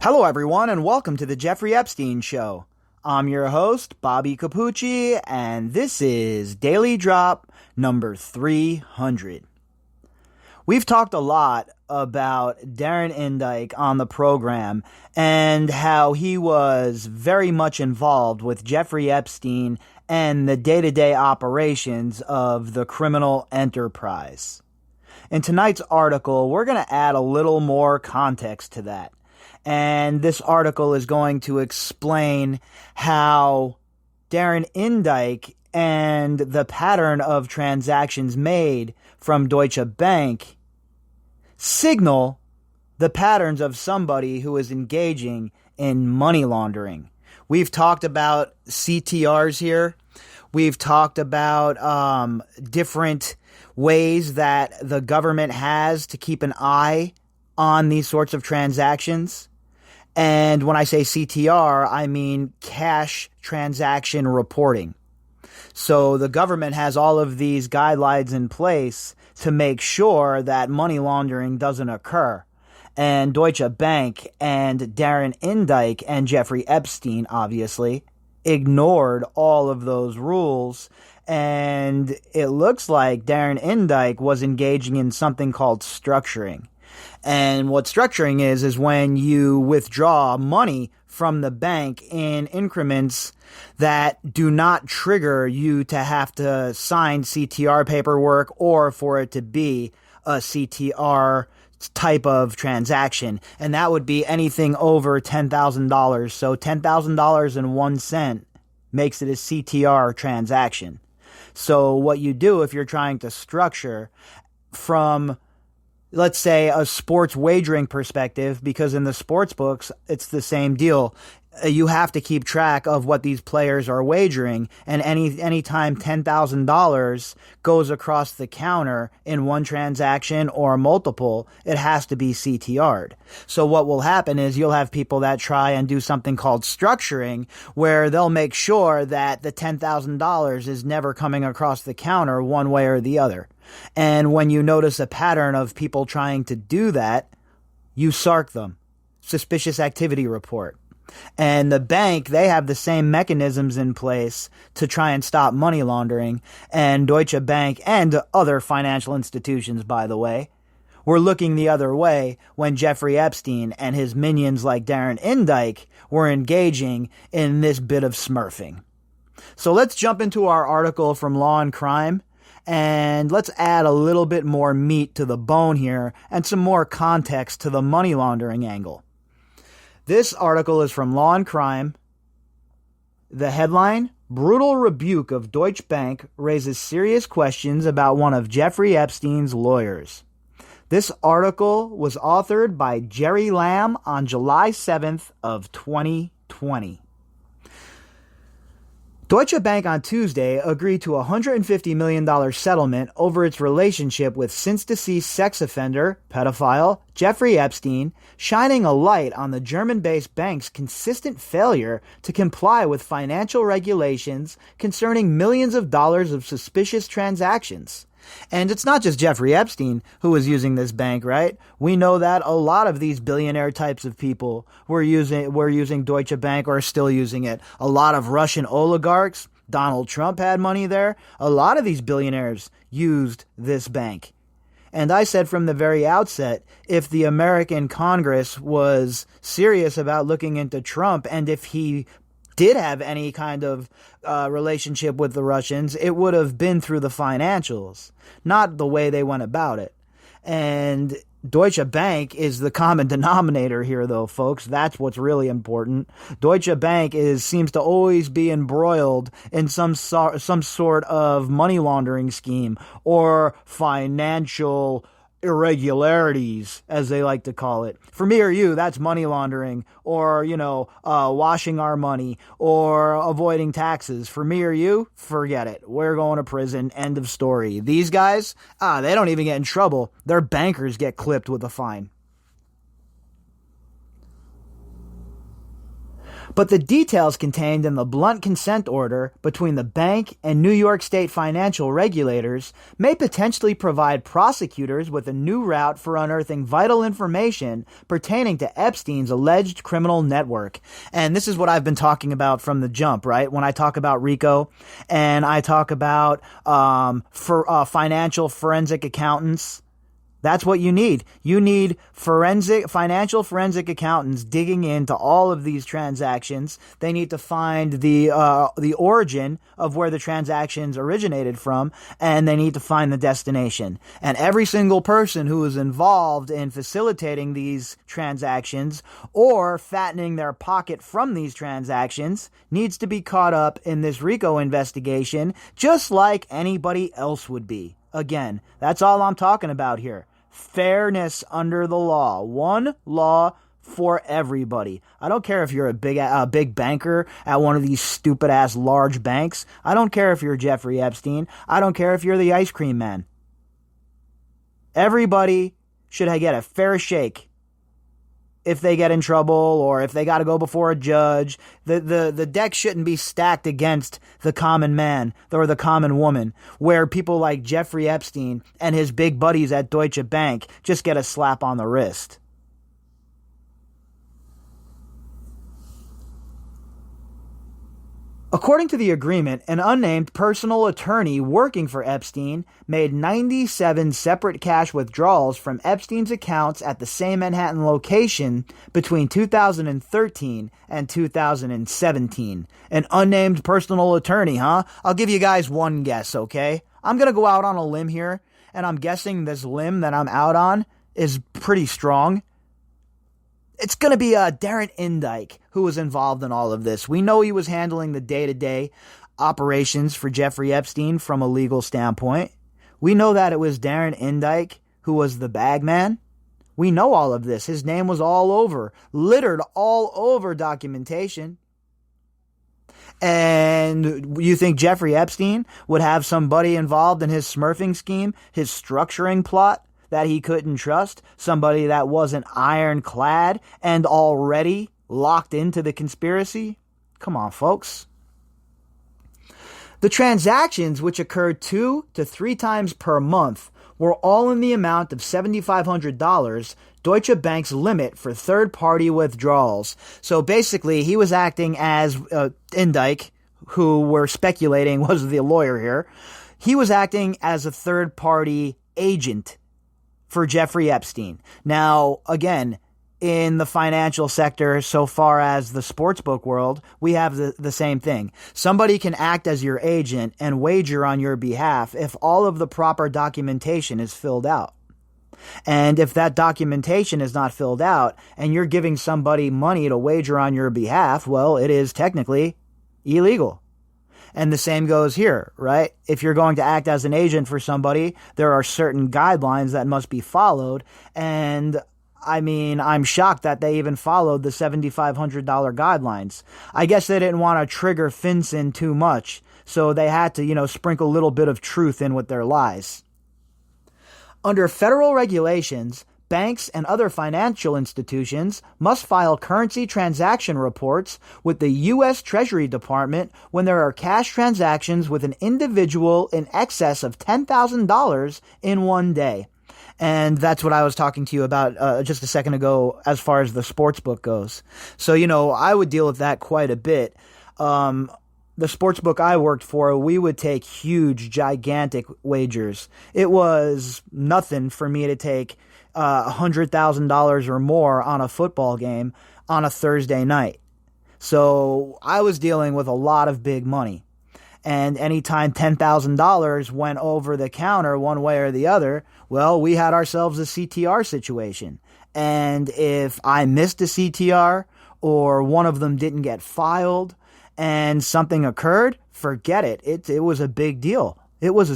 Hello, everyone, and welcome to the Jeffrey Epstein Show. I'm your host, Bobbycapucci, and this is Daily Drop number 300. We've talked a lot about Darren Indyke on the program and how he was very much involved with Jeffrey Epstein and the day-to-day operations of the criminal enterprise. In tonight's article, we're going to add a little more context to that. And this article is going to explain how Darren Indyke and the pattern of transactions made from Deutsche Bank signal the patterns of somebody who is engaging in money laundering. We've talked about CTRs here. We've talked about different ways that the government has to keep an eye on these sorts of transactions. And when I say CTR, I mean cash transaction reporting. So the government has all of these guidelines in place to make sure that money laundering doesn't occur. And Deutsche Bank and Darren Indyke and Jeffrey Epstein, obviously, ignored all of those rules. And it looks like Darren Indyke was engaging in something called structuring. And what structuring is when you withdraw money from the bank in increments that do not trigger you to have to sign CTR paperwork or for it to be a CTR type of transaction. And that would be anything over $10,000. So $10,000 and 1 cent makes it a CTR transaction. So what you do if you're trying to structure from, let's say, a sports wagering perspective, because in the sports books, it's the same deal. You have to keep track of what these players are wagering, and any time $10,000 goes across the counter in one transaction or multiple, it has to be CTR'd. So what will happen is you'll have people that try and do something called structuring, where they'll make sure that the $10,000 is never coming across the counter one way or the other. And when you notice a pattern of people trying to do that, you SARK them. Suspicious activity report. And the bank, they have the same mechanisms in place to try and stop money laundering. And Deutsche Bank and other financial institutions, by the way, were looking the other way when Jeffrey Epstein and his minions like Darren Indyke were engaging in this bit of smurfing. So let's jump into our article from Law and Crime. And let's add a little bit more meat to the bone here and some more context to the money laundering angle. This article is from Law and Crime. The headline, Brutal Rebuke of Deutsche Bank Raises Serious Questions About One of Jeffrey Epstein's Lawyers. This article was authored by Jerry Lamb on July 7th of 2020. Deutsche Bank on Tuesday agreed to a $150 million settlement over its relationship with since-deceased sex offender, pedophile, Jeffrey Epstein, shining a light on the German-based bank's consistent failure to comply with financial regulations concerning millions of dollars of suspicious transactions. And it's not just Jeffrey Epstein who was using this bank, right? We know that a lot of these billionaire types of people were using Deutsche Bank or are still using it. A lot of Russian oligarchs, Donald Trump had money there. A lot of these billionaires used this bank. And I said from the very outset, if the American Congress was serious about looking into Trump, and if he did have any kind of relationship with the Russians, it would have been through the financials, not the way they went about it. And Deutsche Bank is the common denominator here, though, folks. That's what's really important. Deutsche Bank seems to always be embroiled in some sort of money laundering scheme or financial irregularities, as they like to call it. For me or you, that's money laundering or, washing our money or avoiding taxes. For me or you, forget it. We're going to prison. End of story. These guys, they don't even get in trouble. Their bankers get clipped with a fine. But the details contained in the blunt consent order between the bank and New York State financial regulators may potentially provide prosecutors with a new route for unearthing vital information pertaining to Epstein's alleged criminal network. And this is what I've been talking about from the jump, right? When I talk about RICO and I talk about financial forensic accountants. That's what you need. You need financial forensic accountants digging into all of these transactions. They need to find the origin of where the transactions originated from, and they need to find the destination. And every single person who is involved in facilitating these transactions or fattening their pocket from these transactions needs to be caught up in this RICO investigation, just like anybody else would be. Again, that's all I'm talking about here. Fairness under the law. One law for everybody. I don't care if you're a big banker at one of these stupid-ass large banks. I don't care if you're Jeffrey Epstein. I don't care if you're the ice cream man. Everybody should get a fair shake if they get in trouble or if they got to go before a judge. The deck shouldn't be stacked against the common man or the common woman, where people like Jeffrey Epstein and his big buddies at Deutsche Bank just get a slap on the wrist. According to the agreement, an unnamed personal attorney working for Epstein made 97 separate cash withdrawals from Epstein's accounts at the same Manhattan location between 2013 and 2017. An unnamed personal attorney, huh? I'll give you guys one guess, okay? I'm going to go out on a limb here, and I'm guessing this limb that I'm out on is pretty strong. It's going to be Darren Indyke who was involved in all of this. We know he was handling the day-to-day operations for Jeffrey Epstein from a legal standpoint. We know that it was Darren Indyke who was the bagman. We know all of this. His name was all over, littered all over documentation. And you think Jeffrey Epstein would have somebody involved in his Smurfing scheme, his structuring plot, that he couldn't trust, somebody that wasn't ironclad and already locked into the conspiracy? Come on, folks. The transactions, which occurred 2 to 3 times per month, were all in the amount of $7,500, Deutsche Bank's limit for third-party withdrawals. So basically, he was acting as Indyke, who we're speculating was the lawyer here. He was acting as a third-party agent for Jeffrey Epstein. Now, again, in the financial sector, so far as the sportsbook world, we have the same thing. Somebody can act as your agent and wager on your behalf if all of the proper documentation is filled out. And if that documentation is not filled out and you're giving somebody money to wager on your behalf, well, it is technically illegal. And the same goes here, right? If you're going to act as an agent for somebody, there are certain guidelines that must be followed. And I mean, I'm shocked that they even followed the $7,500 guidelines. I guess they didn't want to trigger FinCEN too much, so they had to, sprinkle a little bit of truth in with their lies. Under federal regulations, banks and other financial institutions must file currency transaction reports with the U.S. Treasury Department when there are cash transactions with an individual in excess of $10,000 in one day. And that's what I was talking to you about just a second ago as far as the sports book goes. So, I would deal with that quite a bit. The sports book I worked for, we would take huge, gigantic wagers. It was nothing for me to take $100,000 or more on a football game on a Thursday night. So I was dealing with a lot of big money. And anytime $10,000 went over the counter one way or the other, well, we had ourselves a CTR situation. And if I missed a CTR or one of them didn't get filed and something occurred, forget it. It was a big deal. It was a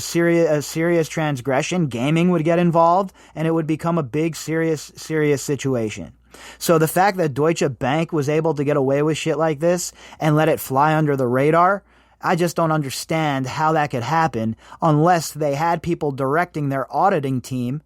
serious transgression. Gaming would get involved, and it would become a big, serious situation. So the fact that Deutsche Bank was able to get away with shit like this and let it fly under the radar, I just don't understand how that could happen unless they had people directing their auditing team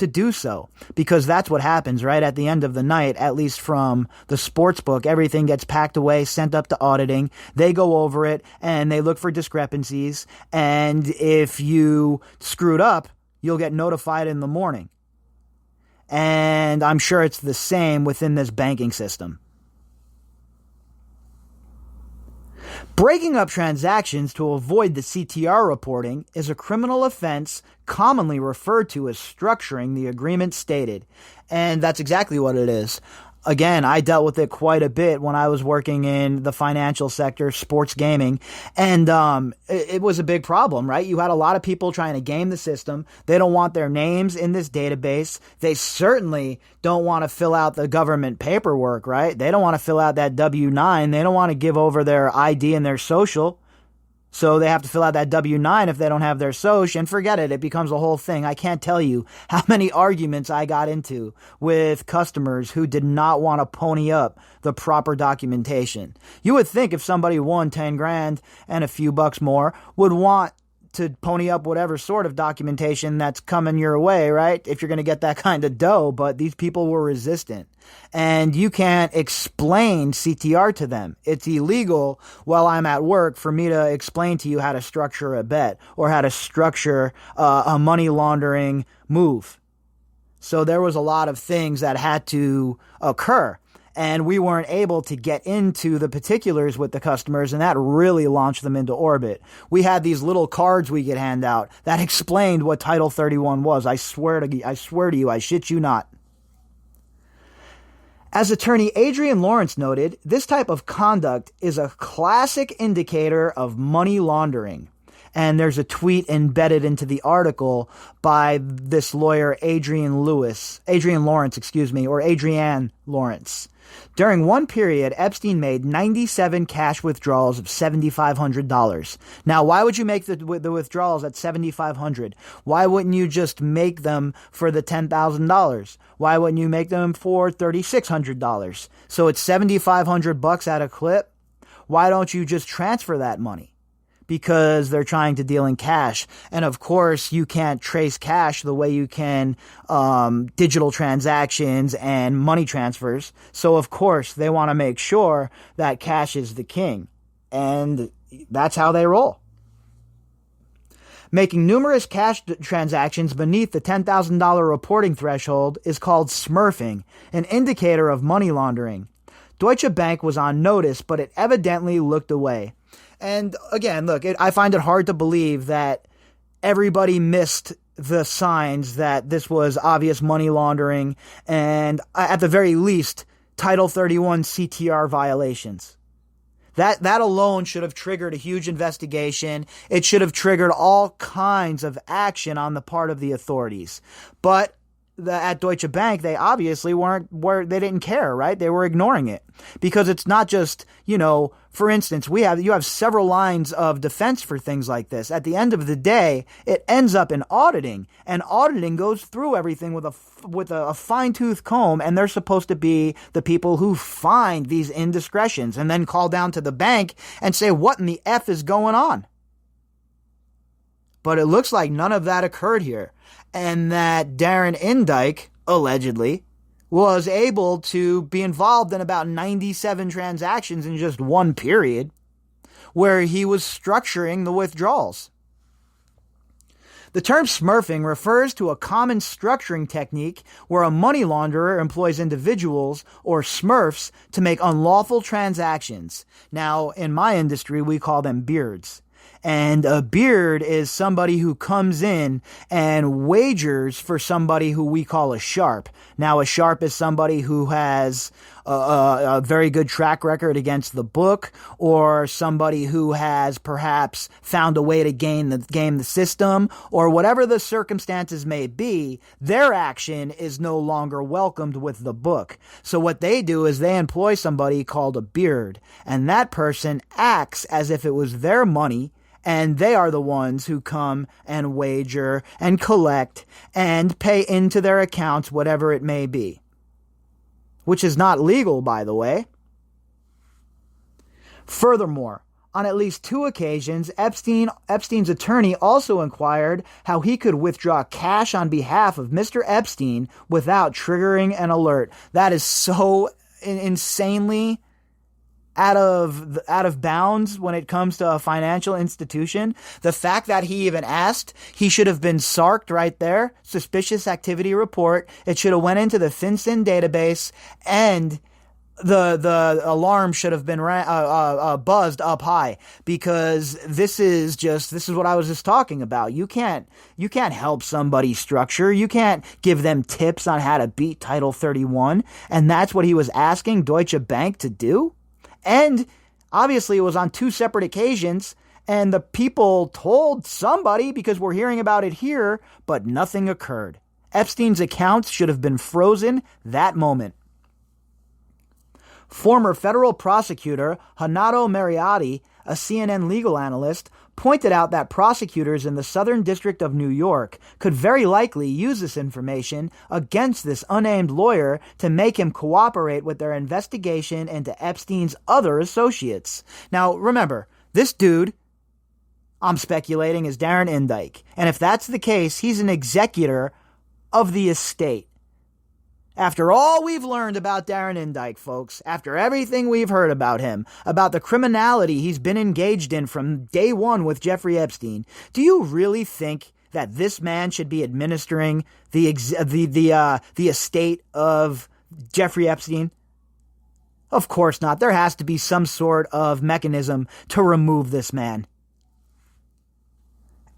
to do so, because that's what happens right at the end of the night, at least from the sports book. Everything gets packed away, sent up to auditing. They go over it and they look for discrepancies. And if you screwed up, you'll get notified in the morning. And I'm sure it's the same within this banking system. Breaking up transactions to avoid the CTR reporting is a criminal offense commonly referred to as structuring the agreement stated. And that's exactly what it is. Again, I dealt with it quite a bit when I was working in the financial sector, sports gaming, and it was a big problem, right? You had a lot of people trying to game the system. They don't want their names in this database. They certainly don't want to fill out the government paperwork, right? They don't want to fill out that W-9. They don't want to give over their ID and their social. So they have to fill out that W-9 if they don't have their SOCH, and forget it. It becomes a whole thing. I can't tell you how many arguments I got into with customers who did not want to pony up the proper documentation. You would think if somebody won 10 grand and a few bucks more would want to pony up whatever sort of documentation that's coming your way, right? If you're going to get that kind of dough, but these people were resistant. And you can't explain CTR to them. It's illegal while I'm at work for me to explain to you how to structure a bet or how to structure a money laundering move. So there was a lot of things that had to occur. And we weren't able to get into the particulars with the customers, and that really launched them into orbit. We had these little cards we could hand out that explained what Title 31 was. I swear to you, I shit you not. As attorney Adrian Lawrence noted, this type of conduct is a classic indicator of money laundering. And there's a tweet embedded into the article by this lawyer, Adrienne Lawrence. During one period, Epstein made 97 cash withdrawals of $7,500. Now, why would you make the withdrawals at $7,500? Why wouldn't you just make them for the $10,000? Why wouldn't you make them for $3,600? So it's $7,500 at a clip. Why don't you just transfer that money? Because they're trying to deal in cash. And of course, you can't trace cash the way you can digital transactions and money transfers. So of course, they want to make sure that cash is the king. And that's how they roll. Making numerous cash transactions beneath the $10,000 reporting threshold is called Smurfing, an indicator of money laundering. Deutsche Bank was on notice, but it evidently looked away. And again, look, I find it hard to believe that everybody missed the signs that this was obvious money laundering and, at the very least, Title 31 CTR violations. That alone should have triggered a huge investigation. It should have triggered all kinds of action on the part of the authorities. But at Deutsche Bank, they obviously they didn't care, right? They were ignoring it because it's not just, for instance, you have several lines of defense for things like this. At the end of the day, it ends up in auditing, and auditing goes through everything with a fine-tooth comb, and they're supposed to be the people who find these indiscretions and then call down to the bank and say, what in the F is going on? But it looks like none of that occurred here. And that Darren Indyke, allegedly, was able to be involved in about 97 transactions in just one period, where he was structuring the withdrawals. The term smurfing refers to a common structuring technique where a money launderer employs individuals, or smurfs, to make unlawful transactions. Now, in my industry, we call them beards. And a beard is somebody who comes in and wagers for somebody who we call a sharp. Now, a sharp is somebody who has a very good track record against the book, or somebody who has perhaps found a way to game the system, or whatever the circumstances may be. Their action is no longer welcomed with the book. So what they do is they employ somebody called a beard, and that person acts as if it was their money, and they are the ones who come and wager and collect and pay into their accounts whatever it may be. Which is not legal, by the way. Furthermore, on at least 2 occasions, Epstein's attorney also inquired how he could withdraw cash on behalf of Mr. Epstein without triggering an alert. That is so insanely out of bounds when it comes to a financial institution. The fact that he even asked, he should have been SARC'd right there. Suspicious activity report. It should have went into the FinCEN database, and the alarm should have been buzzed up high, because this is what I was just talking about. You can't help somebody structure. You can't give them tips on how to beat Title 31. And that's what he was asking Deutsche Bank to do. And obviously it was on 2 separate occasions, and the people told somebody, because we're hearing about it here, but nothing occurred. Epstein's accounts should have been frozen that moment. Former federal prosecutor Hanato Mariotti, a CNN legal analyst, pointed out that prosecutors in the Southern District of New York could very likely use this information against this unnamed lawyer to make him cooperate with their investigation into Epstein's other associates. Now, remember, this dude, I'm speculating, is Darren Indyke. And if that's the case, he's an executor of the estate. After all we've learned about Darren Indyke, folks, after everything we've heard about him, about the criminality he's been engaged in from day one with Jeffrey Epstein, do you really think that this man should be administering the estate of Jeffrey Epstein? Of course not. There has to be some sort of mechanism to remove this man.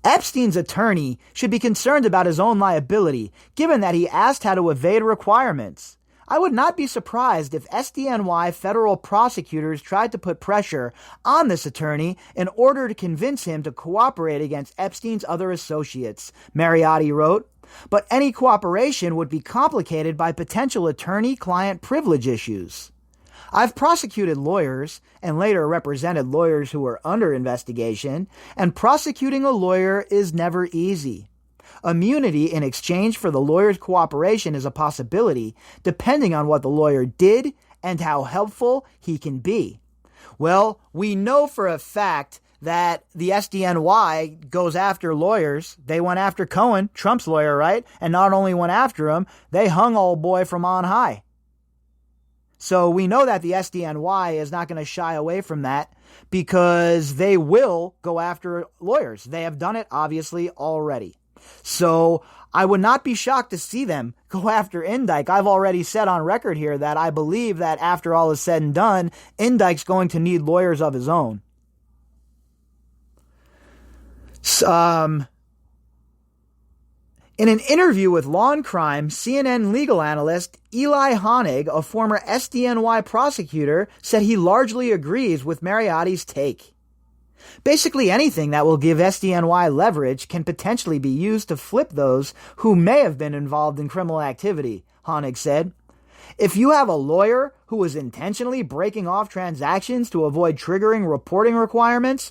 Epstein's attorney should be concerned about his own liability, given that he asked how to evade requirements. I would not be surprised if SDNY federal prosecutors tried to put pressure on this attorney in order to convince him to cooperate against Epstein's other associates, Mariotti wrote. But any cooperation would be complicated by potential attorney-client privilege issues. I've prosecuted lawyers and later represented lawyers who were under investigation, and prosecuting a lawyer is never easy. Immunity in exchange for the lawyer's cooperation is a possibility, depending on what the lawyer did and how helpful he can be. Well, we know for a fact that the SDNY goes after lawyers. They went after Cohen, Trump's lawyer, right? And not only went after him, they hung old boy from on high. So we know that the SDNY is not going to shy away from that, because they will go after lawyers. They have done it, obviously, already. So I would not be shocked to see them go after Indyke. I've already said on record here that I believe that after all is said and done, Indyke's going to need lawyers of his own. In an interview with Law and Crime, CNN legal analyst Eli Honig, a former SDNY prosecutor, said he largely agrees with Mariotti's take. Basically anything that will give SDNY leverage can potentially be used to flip those who may have been involved in criminal activity, Honig said. If you have a lawyer who is intentionally breaking off transactions to avoid triggering reporting requirements,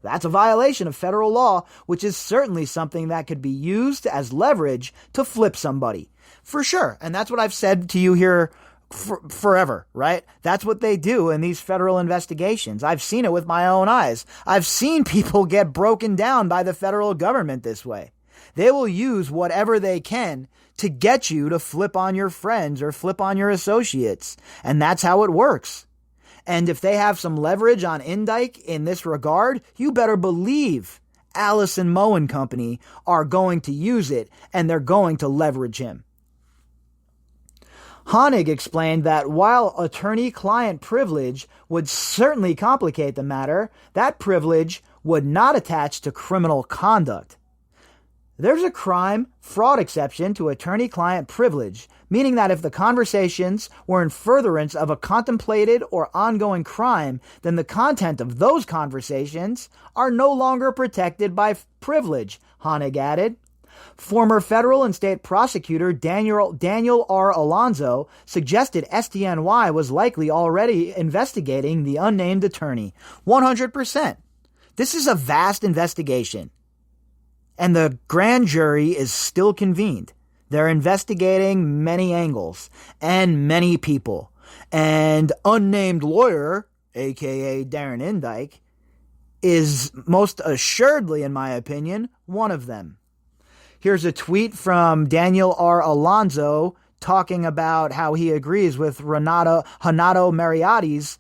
that's a violation of federal law, which is certainly something that could be used as leverage to flip somebody. For sure. And that's what I've said to you here forever, right? That's what they do in these federal investigations. I've seen it with my own eyes. I've seen people get broken down by the federal government this way. They will use whatever they can to get you to flip on your friends or flip on your associates. And that's how it works. And if they have some leverage on Indyke in this regard, you better believe Allison Moe and Company are going to use it, and they're going to leverage him. Honig explained that while attorney-client privilege would certainly complicate the matter, that privilege would not attach to criminal conduct. There's a crime fraud exception to attorney-client privilege, meaning that if the conversations were in furtherance of a contemplated or ongoing crime, then the content of those conversations are no longer protected by privilege, Honig added. Former federal and state prosecutor Daniel R. Alonzo suggested SDNY was likely already investigating the unnamed attorney. 100%. This is a vast investigation. And the grand jury is still convened. They're investigating many angles and many people. And unnamed lawyer, a.k.a. Darren Indyke, is most assuredly, in my opinion, one of them. Here's a tweet from Daniel R. Alonso talking about how he agrees with Hanato Mariotti's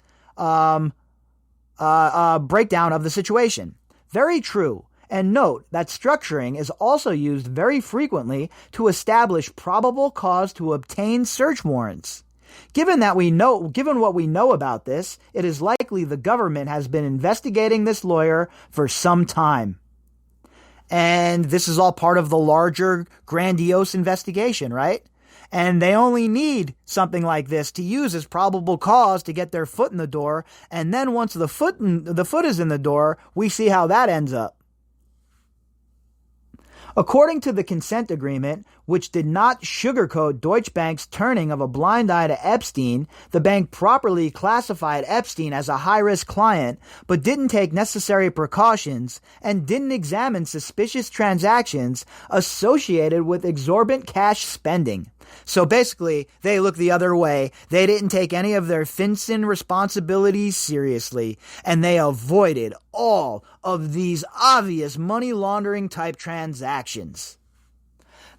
breakdown of the situation. Very true. And note that structuring is also used very frequently to establish probable cause to obtain search warrants. Given what we know about this, it is likely the government has been investigating this lawyer for some time. And this is all part of the larger, grandiose investigation, right? And they only need something like this to use as probable cause to get their foot in the door. And then once the foot is in the door, we see how that ends up. According to the consent agreement, which did not sugarcoat Deutsche Bank's turning of a blind eye to Epstein, the bank properly classified Epstein as a high-risk client, but didn't take necessary precautions and didn't examine suspicious transactions associated with exorbitant cash spending. So basically, they look the other way. They didn't take any of their FinCEN responsibilities seriously, and they avoided all of these obvious money laundering type transactions.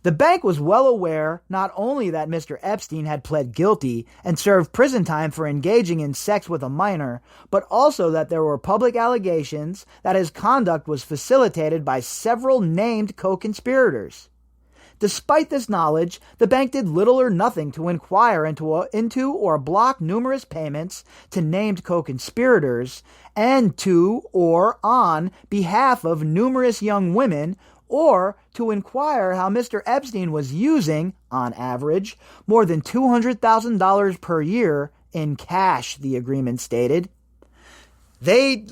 The bank was well aware not only that Mr. Epstein had pled guilty and served prison time for engaging in sex with a minor, but also that there were public allegations that his conduct was facilitated by several named co-conspirators. Despite this knowledge, the bank did little or nothing to inquire into or block numerous payments to named co-conspirators and to or on behalf of numerous young women, or to inquire how Mr. Epstein was using, on average, more than $200,000 per year in cash, the agreement stated. They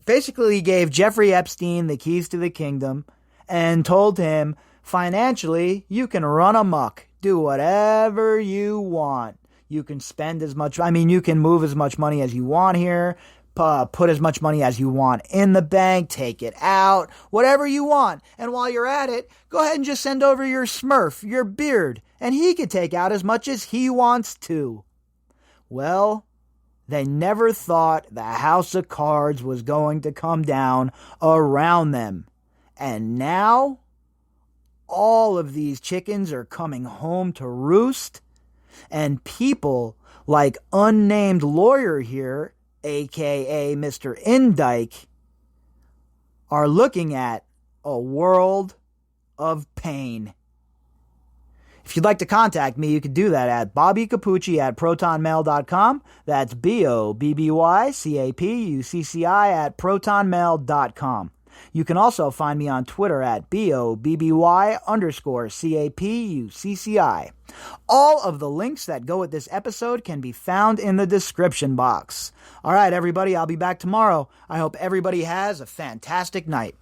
basically gave Jeffrey Epstein the keys to the kingdom and told him, financially, you can run amok, do whatever you want. You can spend you can move as much money as you want here, put as much money as you want in the bank, take it out, whatever you want. And while you're at it, go ahead and just send over your Smurf, your beard, and he could take out as much as he wants to. Well, they never thought the house of cards was going to come down around them. And now, all of these chickens are coming home to roost, and people like unnamed lawyer here, aka Mr. Indike, are looking at a world of pain. If you'd like to contact me, you can do that at bobbycapucci@protonmail.com. That's BOBBYCAPUCCI@protonmail.com. You can also find me on Twitter at BOBBY_CAPUCCI. All of the links that go with this episode can be found in the description box. All right, everybody, I'll be back tomorrow. I hope everybody has a fantastic night.